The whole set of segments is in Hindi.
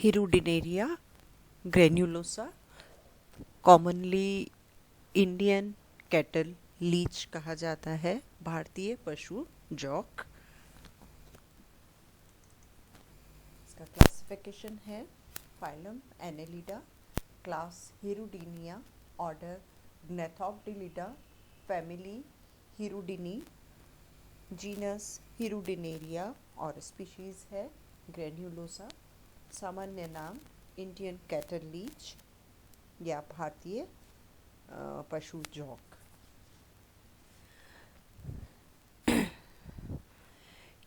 Hirudinaria granulosa, commonly Indian cattle leech कहा जाता है, भारतीय पशु जॉक। इसका क्लासिफिकेशन है phylum Annelida, class Hirudinea, order Gnathobdellida, family Hirudinidae, genus Hirudinaria और स्पीशीज है ग्रेन्युलोसा। सामान्य नाम इंडियन कैटल लीच या भारतीय पशु जॉक।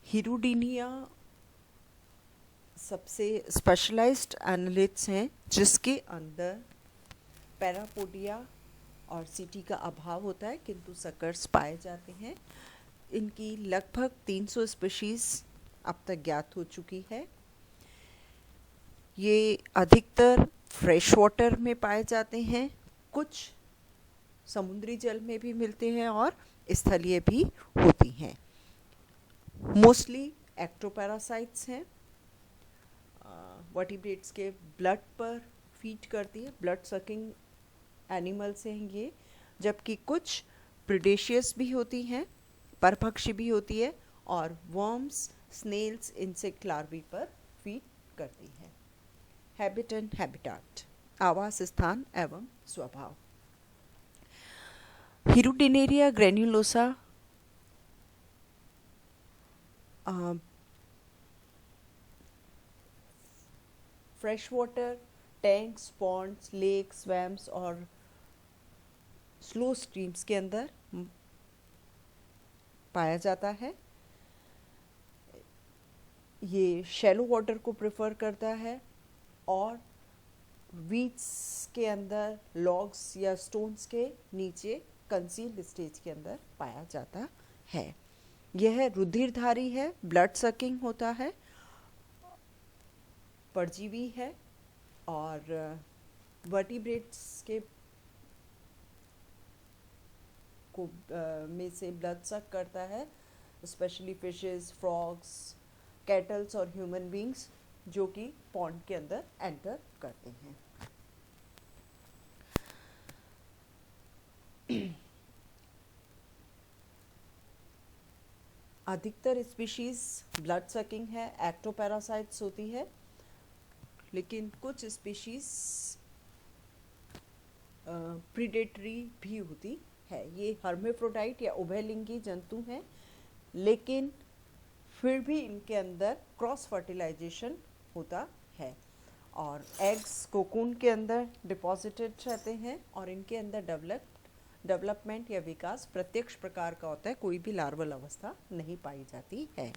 हिरुडिनिया सबसे स्पेशलाइज्ड एनालिट्स हैं जिसके अंदर पैरापोडिया और सीटी का अभाव होता है, किंतु सकर्स पाए जाते हैं। इनकी लगभग 300 स्पीशीज अब तक ज्ञात हो चुकी है। ये अधिकतर फ्रेश वाटर में पाए जाते हैं, कुछ समुद्री जल में भी मिलते हैं और स्थलीय भी होती हैं। मोस्टली एक्टोपैरासाइट्स हैं, वर्टिब्रेट्स के ब्लड पर फीड करती है, ब्लड सकिंग एनिमल्स हैं ये, जबकि कुछ प्रिडेशियस भी होती हैं, परभक्षी भी होती है और वर्म्स, स्नेल्स, इंसेक्ट लार्वी पर फीड करती है। हैबिट एंड हैबिटाट, आवास स्थान एवं स्वभाव। Hirudinaria granulosa fresh water tanks, ponds, lakes, swamps और स्लो स्ट्रीम्स के अंदर पाया जाता है। ये शैलो वाटर को प्रेफर करता है और वीड्स के अंदर, लॉग्स या स्टोन्स के नीचे कंसील्ड स्टेज के अंदर पाया जाता है। यह रुधिरधारी है, ब्लड सकिंग होता है, परजीवी है और वर्टिब्रेट्स के को में से ब्लड सक करता है, स्पेशली फिशेस, फ्रॉग्स, कैटल्स और ह्यूमन बींग्स जो कि पॉन्ड के अंदर एंटर करते हैं। अधिकतर स्पीशीज ब्लड सकिंग है, एक्टोपैरासाइट्स होती है, लेकिन कुछ स्पीशीज प्रीडेटरी भी होती है। ये हर्मेफ्रोडाइट या उभयलिंगी जंतु हैं, लेकिन फिर भी इनके अंदर क्रॉस फर्टिलाइजेशन होता है और एग्स कोकून के अंदर डिपॉजिटेड रहते हैं और इनके अंदर डेवलपमेंट या विकास प्रत्यक्ष प्रकार का होता है, कोई भी लार्वल अवस्था नहीं पाई जाती है।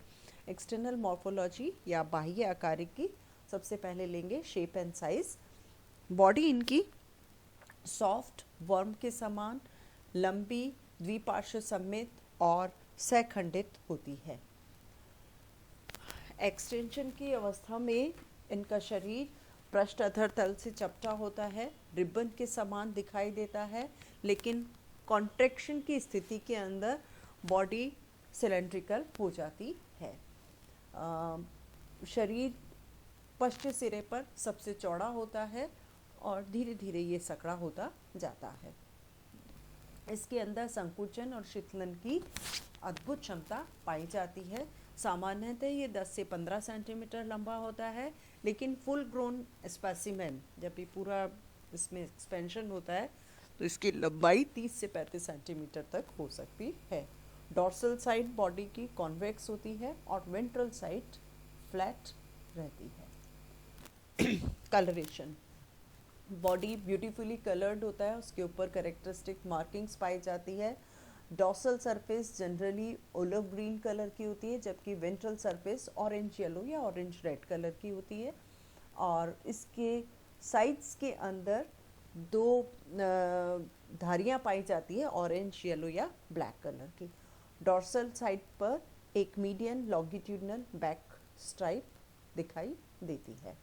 एक्सटर्नल मॉर्फोलॉजी या बाह्य आकारिकी सबसे पहले लेंगे, शेप एंड साइज। बॉडी इनकी सॉफ्ट वर्म के समान, लंबी, द्विपार्श्व सममित और सखंडित होती है। एक्सटेंशन की अवस्था में इनका शरीर पृष्ठ अधर तल से चपटा होता है, रिबन के समान दिखाई देता है, लेकिन कॉन्ट्रैक्शन की स्थिति के अंदर बॉडी सिलेंड्रिकल हो जाती है। शरीर पश्च सिरे पर सबसे चौड़ा होता है और धीरे धीरे ये सकड़ा होता जाता है। इसके अंदर संकुचन और शीतलन की अद्भुत क्षमता पाई जाती है। सामान्यतः ये 10 से 15 सेंटीमीटर लंबा होता है, लेकिन फुल ग्रोन स्पेसिमेन जब भी पूरा इसमें एक्सपेंशन होता है तो इसकी लंबाई 30 से 35 सेंटीमीटर तक हो सकती है। डॉर्सल साइड बॉडी की कॉन्वेक्स होती है और वेंट्रल साइड फ्लैट रहती है। कलरेशन, बॉडी ब्यूटीफुली कलर्ड होता है, उसके ऊपर कैरेक्टरिस्टिक मार्किंग्स पाई जाती है। Dorsal surface generally olive green colour की होती है, जबकि वेंट्रल सरफेस ऑरेंज येलो या ऑरेंज रेड कलर की होती है और इसके साइड्स के अंदर दो धारियाँ पाई जाती है, ऑरेंज येलो या ब्लैक कलर की। डॉर्सल साइड पर एक मीडियन लॉन्गिट्यूडनल बैक स्ट्राइप दिखाई देती है।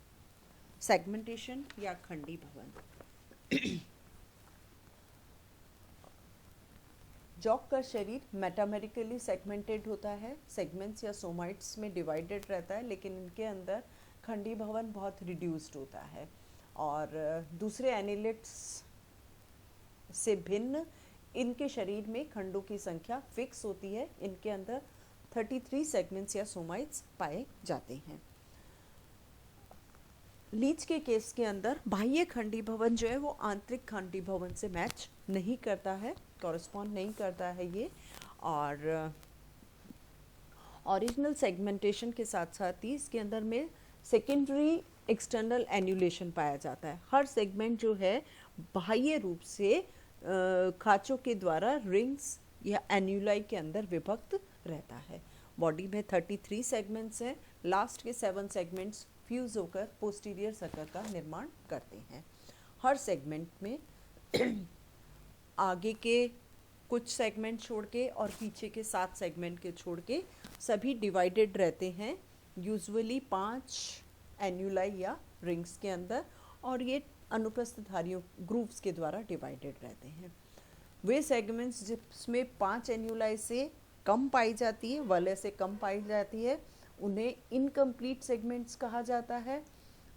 सेगमेंटेशन या खंडी भवन, जॉक का शरीर मेटामेरिकली सेगमेंटेड होता है, सेगमेंट्स या सोमाइट्स में डिवाइडेड रहता है, लेकिन इनके अंदर खंडी भवन बहुत रिड्यूस्ड होता है और दूसरे एनिलिट्स से भिन्न इनके शरीर में खंडों की संख्या फिक्स होती है। इनके अंदर 33 सेगमेंट्स या सोमाइट्स पाए जाते हैं। लीच के केस के अंदर बाह्य खंडी भवन जो है वो आंतरिक खंडी भवन से मैच नहीं करता है, कॉरेस्पॉन्ड नहीं करता है ये। और ओरिजिनल सेगमेंटेशन के साथ साथ ही इसके अंदर में सेकेंडरी एक्सटर्नल एन्यूलेशन पाया जाता है। हर सेगमेंट जो है बाह्य रूप से खांचों के द्वारा रिंग्स या एन्यूलाई के अंदर विभक्त रहता है। बॉडी में 33 सेगमेंट्स हैं। लास्ट के 7 सेगमेंट्स फ्यूज होकर पोस्टीरियर सर्कल का निर्माण करते हैं। हर सेगमेंट में आगे के कुछ सेगमेंट छोड़ के और पीछे के 7 सेगमेंट के छोड़ के सभी डिवाइडेड रहते हैं, यूजुअली 5 एन्यूलाई या रिंग्स के अंदर, और ये अनुप्रस्थधारियों ग्रूव्स के द्वारा डिवाइडेड रहते हैं। वे सेगमेंट्स जिसमें 5 एन्यूलाई से कम पाई जाती है, वलय से कम पाई जाती है, उन्हें इनकम्प्लीट सेगमेंट्स कहा जाता है,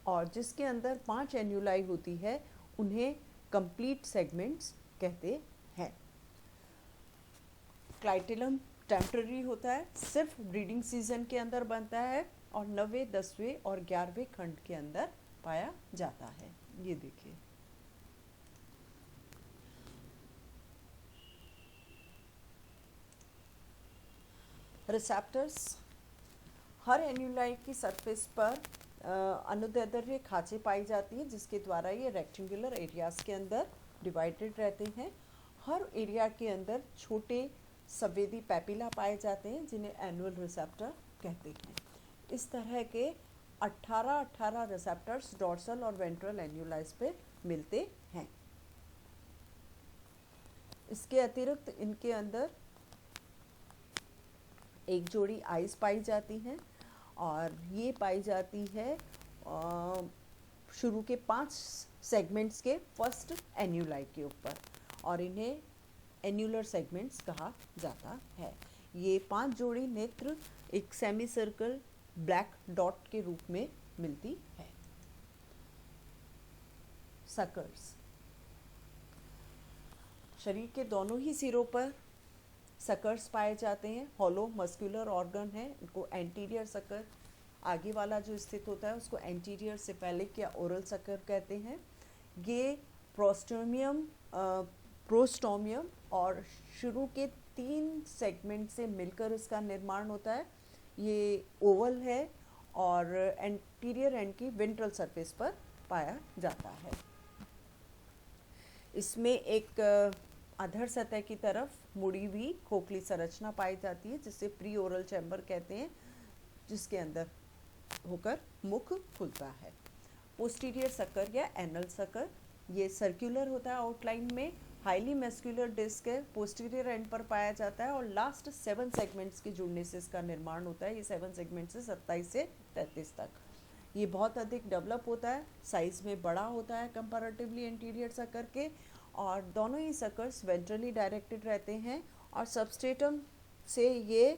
और जिसके अंदर 5 एन्यूलाई होती है उन्हें कंप्लीट सेगमेंट्स कहते हैं। क्लाइटेलम टेम्पररी होता है, सिर्फ ब्रीडिंग सीजन के अंदर बनता है और 9वें, 10वें और 11वें खंड के अंदर पाया जाता है। ये देखिए, रिसेप्टर्स। हर एन्यूलाई की सरफेस पर अनुदैर्ध्य खांचे पाई जाती है, जिसके द्वारा ये रेक्टेंगुलर एरियाज के अंदर डिवाइडेड रहते हैं। हर एरिया के अंदर छोटे संवेदी पैपिला पाए जाते हैं, जिन्हें एनुअल रिसेप्टर कहते हैं। इस तरह के 18 रिसेप्टर्स डॉर्सल और वेंट्रल एन्यूलाइज पे मिलते हैं। इसके अतिरिक्त इनके अंदर एक जोड़ी आइज पाई जाती हैं, और ये पाई जाती है शुरू के 5 सेगमेंट्स के फर्स्ट एन्यूलाई के ऊपर, और इन्हें एन्यूलर सेगमेंट्स कहा जाता है। ये 5 जोड़ी नेत्र एक सेमी सर्कल ब्लैक डॉट के रूप में मिलती है। सकर्स। शरीर के दोनों ही सिरों पर सकर्स पाए जाते हैं। हॉलो मस्कुलर ऑर्गन है, इनको एंटीरियर सकर, आगे वाला जो स्थित होता है उसको एंटीरियर सेफेलिक या ओरल सकर कहते हैं। ये प्रोस्टोमियम और शुरू के 3 सेगमेंट से मिलकर इसका निर्माण होता है। ये ओवल है और एंटीरियर एंड की वेंट्रल सरफेस पर पाया जाता है। इसमें एक अधर सतह की तरफ मुड़ी हुई खोखली संरचना पाई जाती है, जिसे प्री ओरल चैम्बर कहते हैं, जिसके अंदर होकर मुख खुलता है। पोस्टीरियर सकर या एनल सकर, ये सर्कुलर होता है आउटलाइन में, हाईली मस्कुलर डिस्क है, पोस्टीरियर एंड पर पाया जाता है, और लास्ट 7 सेगमेंट्स के जुड़ने से इसका निर्माण होता है। ये 7 सेगमेंट से 27 से 33 तक। ये बहुत अधिक डेवलप होता है, साइज में बड़ा होता है कंपैरेटिवली एंटीरियर सकर के, और दोनों ही सकर्स वेंट्रली डायरेक्टेड रहते हैं, और सबस्ट्रेटम से ये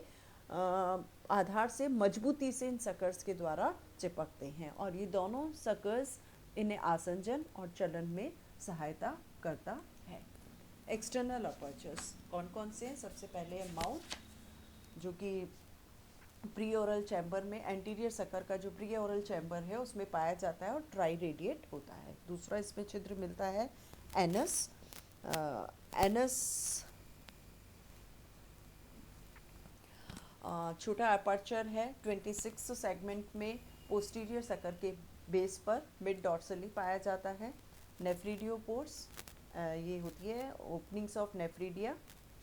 आधार से मजबूती से इन सकर्स के द्वारा चिपकते हैं, और ये दोनों सकर्स इन्हें आसंजन और चलन में सहायता करता है। एक्सटर्नल अपर्चर्स कौन कौन से हैं? सबसे पहले है माउथ, जो कि प्री ओरल चैम्बर में, एंटीरियर सकर का जो प्री ओरल चैम्बर है उसमें पाया जाता है और ट्राई रेडिएट होता है। दूसरा इसमें छिद्र मिलता है एनस। एनस छोटा अपर्चर है, 26 सेगमेंट में पोस्टीरियर सकर के बेस पर मिड डॉर्सली पाया जाता है। नेफ्रीडियोपोर्स, ये होती है ओपनिंग्स ऑफ नेफ्रीडिया,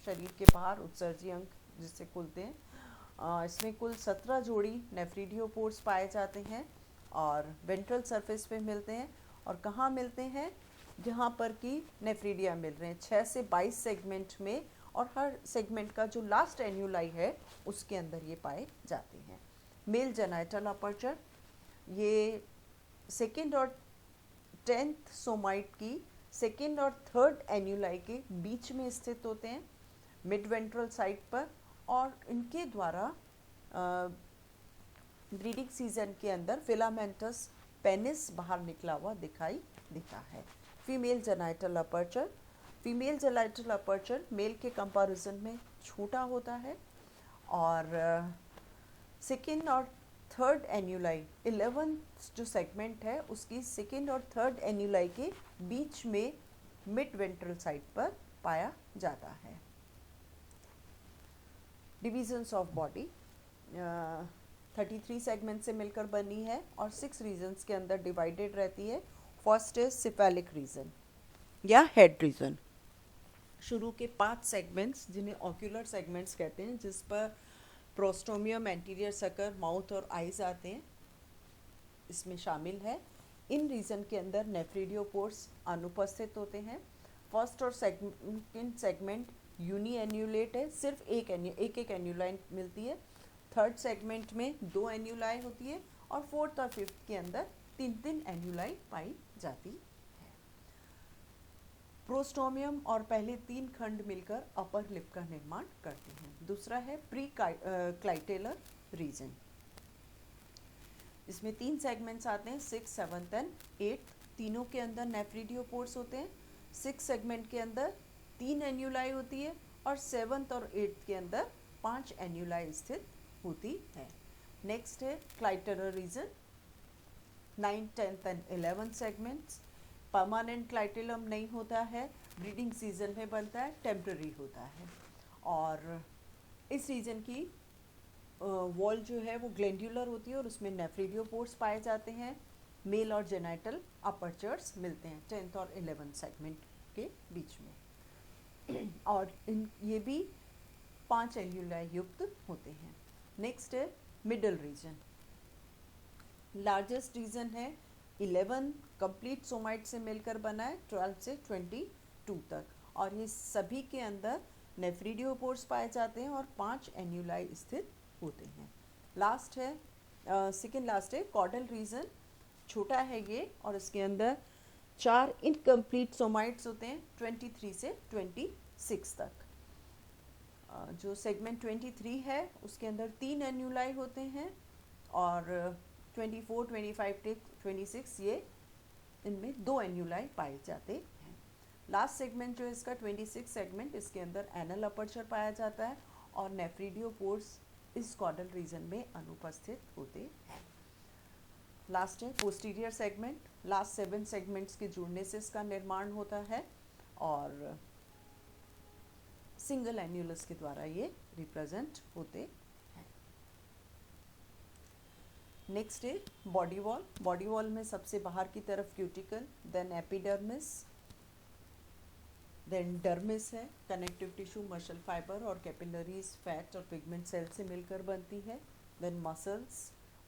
शरीर के बाहर उत्सर्जी अंग जिससे खुलते हैं। इसमें कुल 17 जोड़ी नेफ्रीडियोपोर्स पाए जाते हैं और वेंट्रल सरफेस पे मिलते हैं। और कहाँ मिलते हैं? जहाँ पर कि नेफ्रीडिया मिल रहे हैं, 6 से 22 सेगमेंट में, और हर सेगमेंट का जो लास्ट एन्यूलाई है उसके अंदर ये पाए जाते हैं। मेल जेनाइटल अपर्चर, ये 2nd और 10th सोमाइट की 2nd और 3rd एन्यूलाई के बीच में स्थित होते हैं, मिड वेंट्रल साइड पर, और इनके द्वारा ब्रीडिंग सीजन के अंदर फिलामेंटस पेनिस बाहर निकला हुआ दिखाई देता है। Female genital aperture, female genital aperture male के कंपैरिजन में छोटा होता है और सेकेंड और थर्ड एन्यूलाई 11th जो सेगमेंट है उसकी सेकेंड और थर्ड एन्यूलाई के बीच में मिड वेंट्रल साइड पर पाया जाता है। डिविजन्स ऑफ बॉडी 33 सेगमेंट से मिलकर बनी है और 6 रीजन्स के अंदर डिवाइडेड रहती है। फर्स्ट इज सिफेलिक रीजन या हेड रीजन। शुरू के 5 सेगमेंट्स जिन्हें ऑक्यूलर सेगमेंट्स कहते हैं, जिस पर प्रोस्टोमियम, एंटीरियर सकर, माउथ और आइज आते हैं, इसमें शामिल है। इन रीजन के अंदर नेफ्रिडियोपोर्स अनुपस्थित होते हैं। फर्स्ट और सेकंड सेगमेंट यूनी एन्यूलेट है, सिर्फ एक एन्यूलाई मिलती है। थर्ड सेगमेंट में 2 एन्यूलाई होती है और फोर्थ और फिफ्थ के अंदर 3 एन्यूलाई पाई जाती है। प्रोस्टोमियम और पहले 3 खंड मिलकर अपर लिप का निर्माण करते हैं। दूसरा है प्री क्लाइटेलर रीजन। इसमें 3 सेगमेंट्स आते हैं, 6, 7 एंड 8। तीनों के अंदर नेफ्रिडियोपोर्स होते हैं। 6 सेगमेंट के अंदर 3 एन्यूलाई होती है और 7th और 8th के अंदर 5 एन्यूलाई स्थित होती है। नेक्स्ट है clitellar region. 9, 10 and 11 segments. Permanent clitellum नहीं होता है, ब्रीडिंग सीजन में बनता है, टेम्पररी होता है। और इस रीजन की वॉल जो है वो ग्लैंड्यूलर होती है और उसमें नेफ्रिडियोपोर्स पाए जाते हैं। मेल और जेनाइटल अपर्चर्स मिलते हैं 10th और 11th सेगमेंट के बीच में और ये भी 5 एन्यूलाई युक्त होते हैं। नेक्स्ट है मिडल रीजन। लार्जेस्ट रीजन है 11 कंप्लीट सोमाइट से मिलकर बना है, 12 से 22 तक, और ये सभी के अंदर नेफ्रिडियोपोर्स पाए जाते हैं और 5 एन्यूलाई स्थित होते हैं। लास्ट है सेकेंड लास्ट है कॉर्डल रीजन। छोटा है ये और इसके अंदर 4 इनकम्प्लीट सोमाइट्स होते हैं 23 से 26 तक। जो सेगमेंट 23 है उसके अंदर 3 एन्यूलाई होते हैं और 24, 25, 26 ये इनमें 2 एन्यूलाई पाए जाते हैं। लास्ट सेगमेंट जो है इसका 26 सेगमेंट, इसके अंदर एनल अपर्चर पाया जाता है और नेफ्रिडियोपोर्स इस कॉर्डल रीजन में अनुपस्थित होते हैं। लास्ट है पोस्टीरियर सेगमेंट। लास्ट 7 सेगमेंट्स के जुड़ने से इसका निर्माण होता है और सिंगल एन्यूलस के द्वारा ये रिप्रेजेंट होते हैं। नेक्स्ट है बॉडी वॉल। बॉडी वॉल में सबसे बाहर की तरफ cuticle, then epidermis, then dermis है। कनेक्टिव टिश्यू, मसल फाइबर और कैपिलरीज, फैट और पिगमेंट सेल से मिलकर बनती है। देन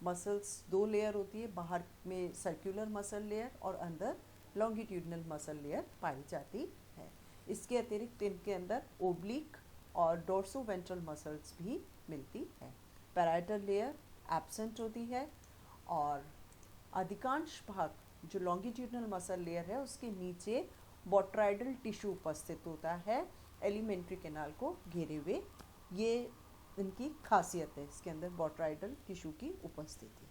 मसल्स 2 लेयर होती है, बाहर में सर्कुलर मसल लेयर और अंदर लॉन्गिट्यूडनल मसल लेयर पाई जाती है। इसके अतिरिक्त इनके अंदर ओब्लिक और डोर्सो वेंट्रल मसल्स भी मिलती है। पैराइटल लेयर एब्सेंट होती है और अधिकांश भाग जो लॉन्गिट्यूडनल मसल लेयर है उसके नीचे बोट्राइडल टिश्यू उपस्थित होता है एलिमेंट्री कैनाल को घेरे हुए। ये इनकी खासियत है, इसके अंदर बोट्राइडल टिश्यू की उपस्थिति।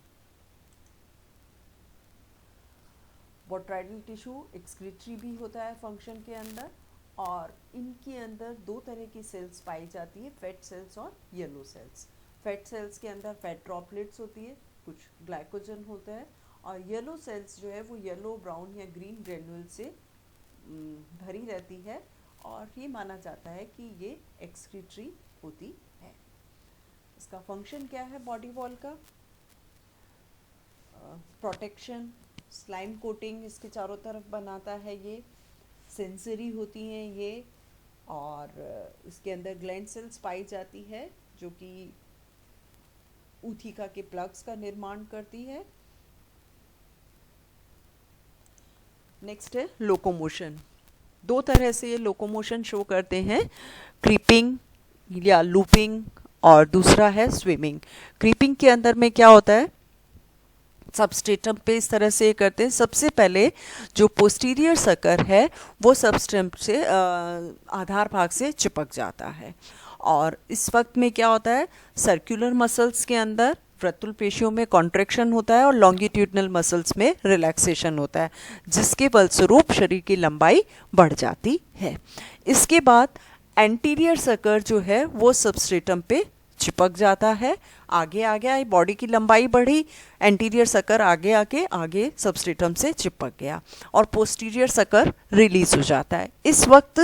बोट्राइडल टिश्यू एक्सक्रीटरी भी होता है फंक्शन के अंदर और इनके अंदर 2 तरह की सेल्स पाई जाती है, फैट सेल्स और येलो सेल्स। फैट सेल्स के अंदर फैट ड्रॉपलेट्स होती है, कुछ ग्लाइकोजन होता है और येलो सेल्स जो है वो येलो, ब्राउन या ग्रीन ग्रेन्यूल से भरी रहती है और ये माना जाता है कि ये एक्सक्रीटरी होती है। इसका फंक्शन क्या है बॉडी वॉल का? प्रोटेक्शन, स्लाइम कोटिंग इसके चारों तरफ बनाता है ये। सेंसरी होती हैं ये और इसके अंदर ग्लैंड सेल्स पाई जाती है जो कि ऊथिका के प्लग्स का निर्माण करती है। नेक्स्ट है लोकोमोशन। 2 तरह से ये लोकोमोशन शो करते हैं, क्रीपिंग या लूपिंग और दूसरा है स्विमिंग। क्रीपिंग के अंदर में क्या होता है, सबस्ट्रेटम पे इस तरह से करते हैं। सबसे पहले जो पोस्टीरियर सकर है वो सबस्ट्रेटम से आधार भाग से चिपक जाता है और इस वक्त में क्या होता है, सर्कुलर मसल्स के अंदर वृत्तुल पेशियों में कॉन्ट्रैक्शन होता है और लॉन्गिट्यूडनल मसल्स में रिलैक्सेशन होता है, जिसके फलस्वरूप शरीर की लंबाई बढ़ जाती है। इसके बाद एंटीरियर सकर जो है वो सबस्ट्रेटम पे चिपक जाता है, आगे आगे आई, बॉडी की लंबाई बढ़ी, एंटीरियर सकर आगे आगे आगे सबस्ट्रेटम से चिपक गया और पोस्टीरियर सकर रिलीज हो जाता है। इस वक्त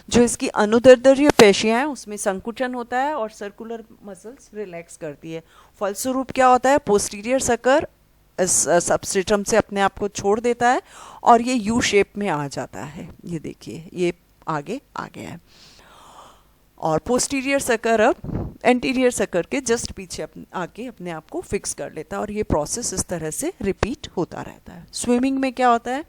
जो इसकी अनुदैर्ध्य पेशियां हैं उसमें संकुचन होता है और सर्कुलर मसल्स रिलैक्स करती है। फलस्वरूप क्या होता है, पोस्टीरियर सकर इस सबस्ट्रेटम से अपने आप को छोड़ देता है और ये यू शेप में आ जाता है। ये देखिए, ये आगे आ गया है और पोस्टीरियर सकर अब एंटीरियर सकर के जस्ट पीछे आके अपने आप को फिक्स कर लेता है और ये प्रोसेस इस तरह से रिपीट होता रहता है। स्विमिंग में क्या होता है,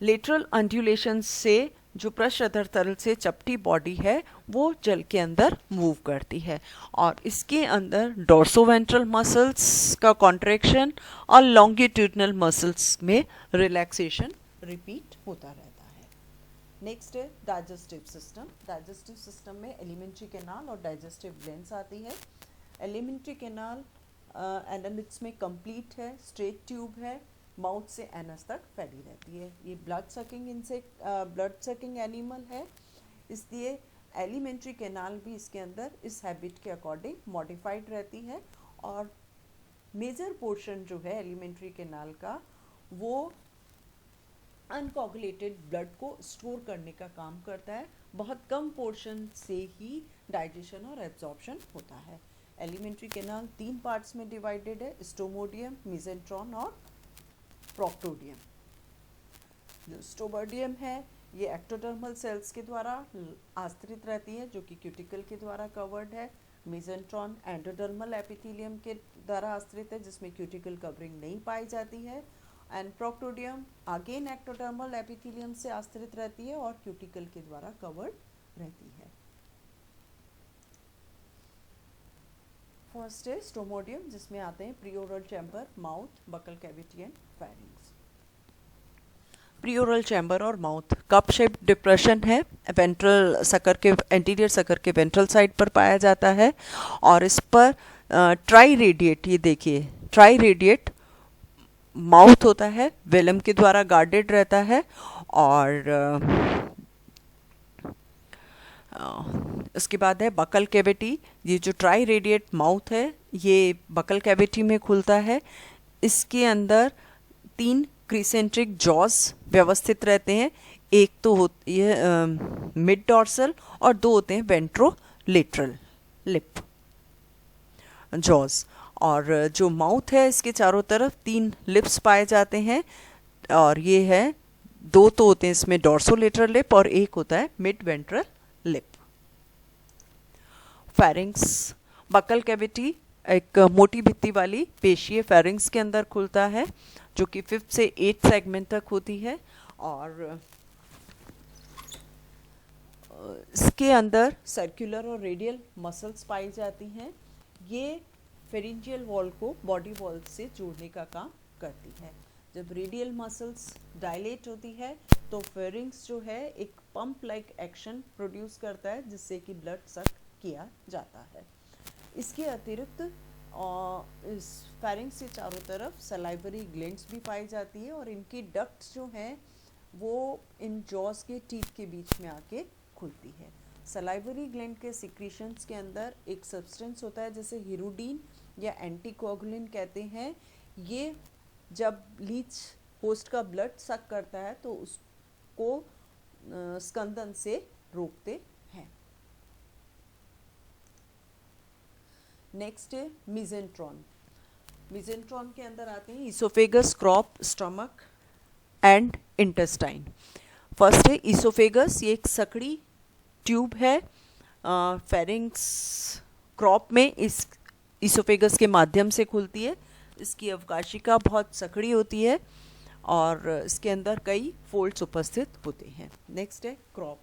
लेटरल अंडुलेशन से जो पृष्ठधर तल से चपटी बॉडी है वो जल के अंदर मूव करती है और इसके अंदर डोर्सोवेंट्रल मसल्स का कॉन्ट्रैक्शन और लॉन्गिट्यूडनल मसल्स में रिलैक्सेशन रिपीट होता रहता है। नेक्स्ट है डाइजेस्टिव सिस्टम। डाइजेस्टिव सिस्टम में एलिमेंट्री कैनाल और डाइजेस्टिव ग्लैंड्स आती है। एलिमेंट्री कैनाल एनालिट्स में कंप्लीट है, स्ट्रेट ट्यूब है, माउथ से एनस तक फैली रहती है। ये ब्लड सकिंग एनिमल है, इसलिए एलिमेंट्री कैनाल भी इसके अंदर इस हैबिट के अकॉर्डिंग मॉडिफाइड रहती है और मेजर पोर्शन जो है एलिमेंट्री कैनाल का वो अनकोगुलेटेड ब्लड को स्टोर करने का काम करता है। बहुत कम पोर्शन से ही डाइजेशन और एब्जॉर्प्शन होता है। एलिमेंट्री कैनाल 3 पार्ट्स में डिवाइडेड है, स्टोमोडियम, मेसेंट्रॉन और प्रोक्टोडियम। जो स्टोमोडियम है ये एक्टोडर्मल सेल्स के द्वारा आश्रित रहती है जो कि क्यूटिकल के द्वारा कवर्ड है। मेसेंट्रॉन एंडोडर्मल एपिथेलियम के द्वारा आश्रित है जिसमें क्यूटिकल कवरिंग नहीं पाई जाती है। And proctodeum again ectodermal epithelium से आश्रित रहती है और क्यूटिकल के द्वारा कवर्ड रहती है। फर्स्ट है स्टोमोडियम, जिसमें आते हैं preoral chamber, mouth, buccal cavity and pharynx. Preoral chamber और माउथ कप शेप डिप्रेशन है, वेंट्रल सकर के एंटीरियर सकर के वेंट्रल साइड पर पाया जाता है और इस पर ट्राई रेडिएट, ये देखिए ट्राई रेडिएट माउथ होता है, वेलम के द्वारा गार्डेड रहता है और उसके बाद है बकल कैविटी। ये जो ट्राई रेडिएट माउथ है ये बकल कैविटी में खुलता है। इसके अंदर 3 क्रीसेंट्रिक जॉज व्यवस्थित रहते हैं, एक तो होती है मिड डॉर्सल और 2 होते हैं वेंट्रोलेटरल लिप जॉज। और जो माउथ है इसके चारों तरफ 3 लिप्स पाए जाते हैं और ये है 2 तो होते हैं इसमें डॉर्सोलेटरल लिप और एक होता है mid ventral lip. Pharynx, buccal cavity एक मोटी भित्ति वाली पेशी फेरिंग्स के अंदर खुलता है जो कि 5th से 8th सेगमेंट तक होती है और इसके अंदर सर्कुलर और रेडियल मसल्स पाई जाती हैं। ये फेरिंजियल वॉल को बॉडी वॉल से जोड़ने का काम करती है। जब रेडियल मसल्स डायलेट होती है तो फेरिंग्स जो है एक पंप लाइक एक्शन प्रोड्यूस करता है जिससे कि ब्लड सक किया जाता है। इसके अतिरिक्त इस फेरिंग्स के चारों तरफ सलाइवरी ग्लैंड्स भी पाई जाती है और इनकी डक्ट्स जो हैं वो इन जॉस के टीथ के बीच में आके खुलती है। सलाइवरी ग्लैंड के सिक्रीशंस के अंदर एक सब्सटेंस होता है जिसे हिरुडीन या एंटीकोगुलिन कहते हैं। ये जब लीच होस्ट का ब्लड सक करता है तो उसको स्कंदन से रोकते हैं। नेक्स्ट है मेसेंट्रॉन। मेसेंट्रॉन के अंदर आते हैं oesophagus, crop, stomach and intestine. First है इसोफेगस, ये एक सकड़ी ट्यूब है फेरिंग्स क्रॉप में इस इसोफेगस के माध्यम से खुलती है। इसकी अवकाशिका बहुत सकड़ी होती है और इसके अंदर कई फोल्ड्स उपस्थित होते हैं। नेक्स्ट है क्रॉप।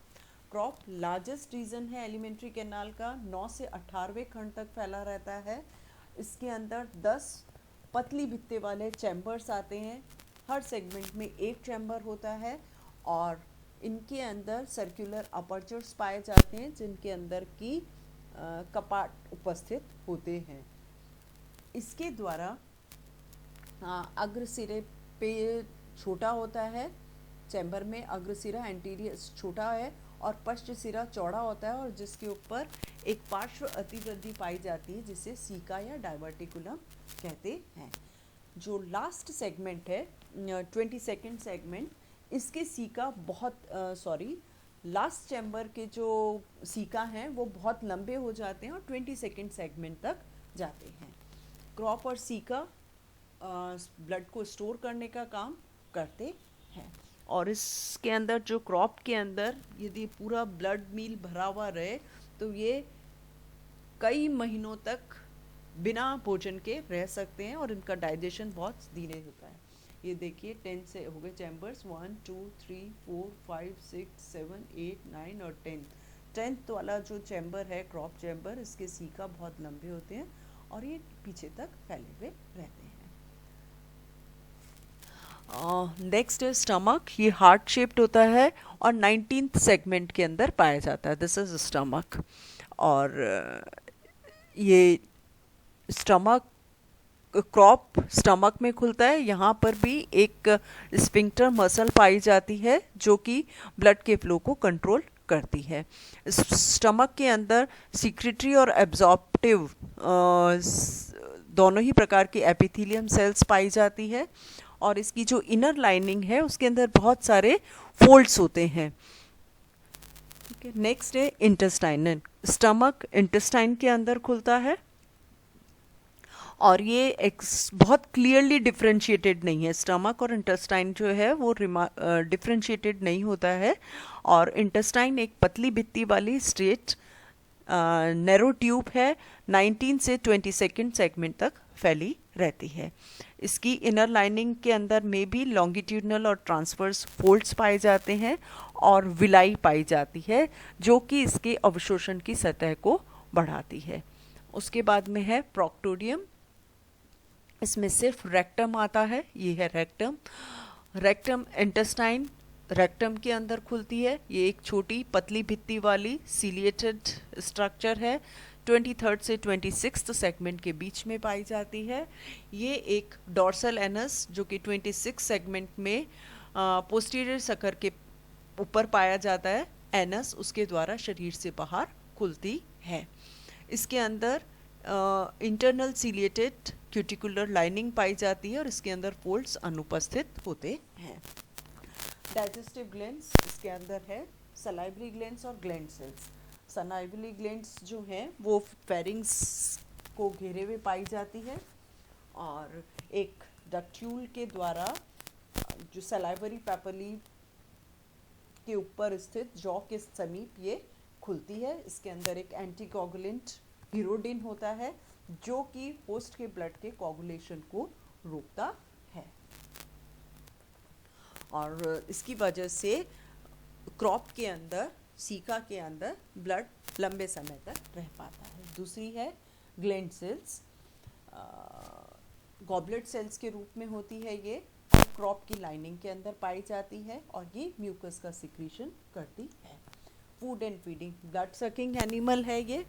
क्रॉप लार्जेस्ट रीजन है एलिमेंट्री कैनाल का, 9 से 18वें खंड तक फैला रहता है। इसके अंदर 10 पतली भित्ते वाले चैम्बर्स आते हैं, हर सेगमेंट में एक चैम्बर होता है और इनके अंदर सर्कुलर अपर्चर्स पाए जाते हैं जिनके अंदर की कपाट उपस्थित होते हैं। इसके द्वारा अग्रसिरे पे छोटा होता है, चैम्बर में अग्रसिरा एंटीरियर छोटा है और पश्च सिरा चौड़ा होता है और जिसके ऊपर एक पार्श्व अतिवृद्धि पाई जाती है जिसे सीका या डाइवर्टिकुलम कहते हैं। जो लास्ट सेगमेंट है 22nd सेगमेंट, इसके सीका बहुत लास्ट चैम्बर के जो सीका हैं वो बहुत लंबे हो जाते हैं और 22nd सेगमेंट तक जाते हैं। क्रॉप और सीका ब्लड को स्टोर करने का काम करते हैं और इसके अंदर जो क्रॉप के अंदर यदि पूरा ब्लड मील भरा हुआ रहे तो ये कई महीनों तक बिना भोजन के रह सकते हैं और इनका डाइजेशन बहुत धीरे होता है। ये देखिए 10 से हो गए चैम्बर्स, 1 2 3 4 5 6 7 8 9 और 10th वाला जो चैम्बर है क्रॉप चैम्बर, इसके सीका बहुत लंबे होते हैं और ये पीछे तक फैले हुए रहते हैं। नेक्स्ट है स्टमक। ये हार्ट शेप्ड होता है और 19th सेगमेंट के अंदर पाया जाता है। दिस इज स्टमक और ये स्टमक क्रॉप स्टमक में खुलता है। यहाँ पर भी एक स्फिंक्टर मसल पाई जाती है जो कि ब्लड के फ्लो को कंट्रोल करती है। स्टमक के अंदर सिक्रेटरी और एब्जॉर्प्टिव दोनों ही प्रकार की एपिथेलियम सेल्स पाई जाती है और इसकी जो इनर लाइनिंग है उसके अंदर बहुत सारे फोल्ड्स होते हैं। नेक्स्ट है इंटेस्टाइन। स्टमक इंटेस्टाइन के अंदर खुलता है और ये बहुत क्लियरली डिफरेंशिएटेड नहीं है। स्टमक और इंटेस्टाइन जो है वो डिफरेंशिएटेड नहीं होता है और इंटेस्टाइन एक पतली भित्ति वाली स्ट्रेट नैरो ट्यूब है, 19 से 22nd सेगमेंट तक फैली रहती है। इसकी इनर लाइनिंग के अंदर में भी लॉन्गिट्यूडनल और ट्रांसवर्स फोल्ड्स पाए जाते हैं और विलाई पाई जाती है जो कि इसके अवशोषण की सतह को बढ़ाती है। उसके बाद में है प्रोक्टोडियम। इसमें सिर्फ रेक्टम आता है, ये है रेक्टम। रेक्टम इंटेस्टाइन रेक्टम के अंदर खुलती है। ये एक छोटी पतली भित्ति वाली सीलिएटेड स्ट्रक्चर है, 23rd से 26th सेगमेंट के बीच में पाई जाती है। ये एक डॉर्सल एनस जो कि 26 सेगमेंट में पोस्टीरियर सकर के ऊपर पाया जाता है, एनस उसके द्वारा शरीर से बाहर खुलती है। इसके अंदर इंटरनल सीलिएटेड क्यूटिकुलर लाइनिंग पाई जाती है और इसके अंदर फोल्ड्स अनुपस्थित होते हैं। डाइजेस्टिव ग्लैंड्स इसके अंदर है, सलाइवरी ग्लैंड्स और ग्लैंड सेल्स। सलाइवरी ग्लैंड्स जो हैं वो फेरिंग्स को घेरे हुए पाई जाती है और एक डक्ट्यूल के द्वारा जो सलाइवरी पैपिली के ऊपर स्थित जॉ के समीप ये खुलती है। इसके अंदर एक एंटीकोगुलेंट हीरोडिन होता है जो कि होस्ट के ब्लड के कोगुलेशन को रोकता है और इसकी वजह से क्रॉप के अंदर सीका के अंदर ब्लड लंबे समय तक रह पाता है। दूसरी है ग्लैंड सेल्स, गॉबलेट सेल्स के रूप में होती है ये और क्रॉप की लाइनिंग के अंदर पाई जाती है और ये म्यूकस का सिक्रीशन करती है। Food and feeding, blood sucking animal है ये।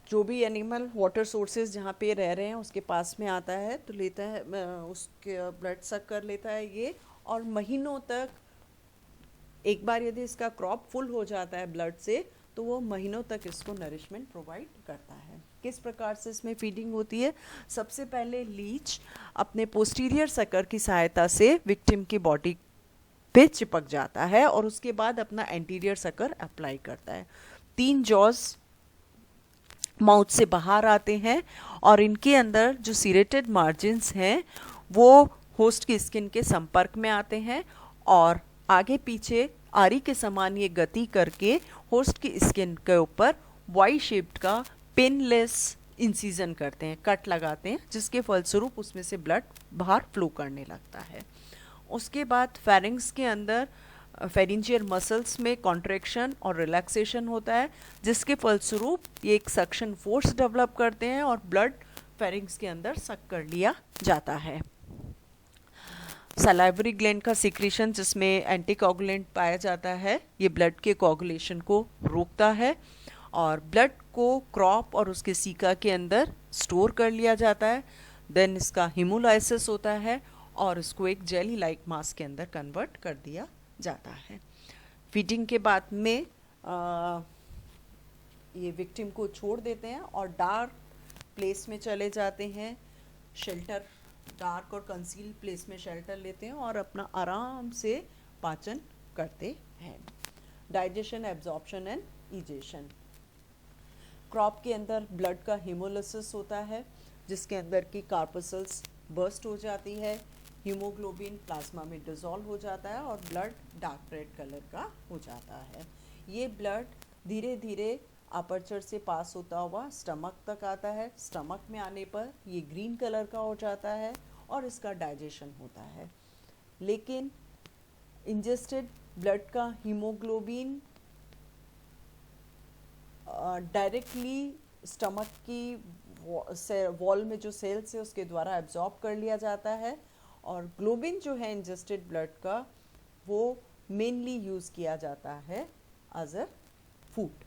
जो भी एनिमल वाटर सोर्सेज जहाँ पे रह रहे हैं उसके पास में आता है तो लेता है, उसके ब्लड सक कर लेता है ये और महीनों तक, एक बार यदि इसका क्रॉप फुल हो जाता है ब्लड से तो वो महीनों तक इसको नरिशमेंट प्रोवाइड करता है। किस प्रकार से इसमें फीडिंग होती है? सबसे पहले लीच अपने पोस्टीरियर सकर की सहायता से विक्टिम की बॉडी पे चिपक जाता है और उसके बाद अपना एंटीरियर सकर अप्लाई करता है। 3 जॉज माउथ से बाहर आते हैं और इनके अंदर जो सीरेटेड मार्जिन्स हैं वो होस्ट की स्किन के संपर्क में आते हैं और आगे पीछे आरी के समान ये गति करके होस्ट की स्किन के ऊपर वाई शेप्ड का पेनलेस इंसिजन करते हैं, कट लगाते हैं, जिसके फलस्वरूप उसमें से ब्लड बाहर फ्लो करने लगता है। उसके बाद फेरिंग्स के अंदर फेरिंजियल मसल्स में कॉन्ट्रैक्शन और रिलैक्सेशन होता है जिसके फलस्वरूप ये एक सक्शन फोर्स डेवलप करते हैं और ब्लड फेरिंग्स के अंदर सक कर लिया जाता है। सलाइवरी ग्लैंड का सिक्रीशन जिसमें एंटीकोगुलेंट पाया जाता है, ये ब्लड के कोगुलेशन को रोकता है और ब्लड को क्रॉप और उसके सीका के अंदर स्टोर कर लिया जाता है। देन इसका हीमोलाइसिस होता है और इसको एक जेली लाइक मास के अंदर कन्वर्ट कर दिया जाता है। फीडिंग के बाद में ये विक्टिम को छोड़ देते हैं और डार्क प्लेस में चले जाते हैं, शेल्टर, डार्क और कंसील प्लेस में शेल्टर लेते हैं और अपना आराम से पाचन करते हैं। Digestion, absorption and egestion. Crop के अंदर ब्लड का हीमोलिसिस होता है जिसके अंदर की कार्पोसल्स बर्स्ट हो जाती है, हीमोग्लोबिन प्लाज्मा में डिसॉल्व हो जाता है और ब्लड डार्क रेड कलर का हो जाता है। ये ब्लड धीरे धीरे अपर्चर से पास होता हुआ स्टमक तक आता है। स्टमक में आने पर ये ग्रीन कलर का हो जाता है और इसका डाइजेशन होता है। लेकिन इंजेस्टेड ब्लड का हीमोग्लोबिन डायरेक्टली स्टमक की वॉल में जो सेल्स है उसके द्वारा एब्जॉर्ब कर लिया जाता है और ग्लोबिन जो है इंजेस्टेड ब्लड का वो मेनली यूज़ किया जाता है एज अ फूड।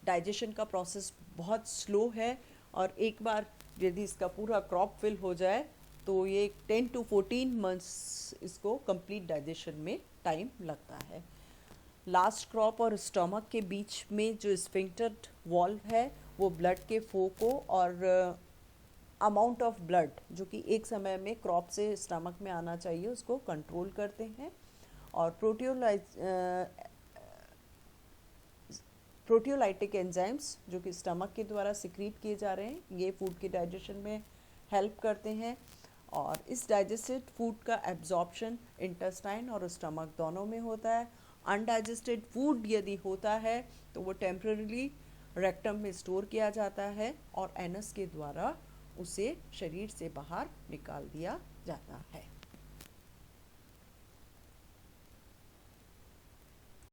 डाइजेशन का प्रोसेस बहुत स्लो है और एक बार यदि इसका पूरा क्रॉप फिल हो जाए तो ये 10 to 14 मंथ्स इसको कंप्लीट डाइजेशन में टाइम लगता है। लास्ट क्रॉप और स्टमक के बीच में जो स्फिंक्टर वॉल्व है वो ब्लड के फ्लो को और अमाउंट ऑफ ब्लड जो कि एक समय में क्रॉप से स्टमक में आना चाहिए उसको कंट्रोल करते हैं। और प्रोटियोलाइटिक एंजाइम्स जो कि स्टमक के द्वारा सिक्रीट किए जा रहे हैं ये फूड के डाइजेशन में हेल्प करते हैं और इस डाइजेस्टेड फूड का एब्जॉर्प्शन इंटेस्टाइन और स्टमक दोनों में होता है। अनडाइजेस्टेड फूड यदि होता है तो वो टेम्पररीली रेक्टम में स्टोर किया जाता है और एनस के द्वारा उसे शरीर से बाहर निकाल दिया जाता है।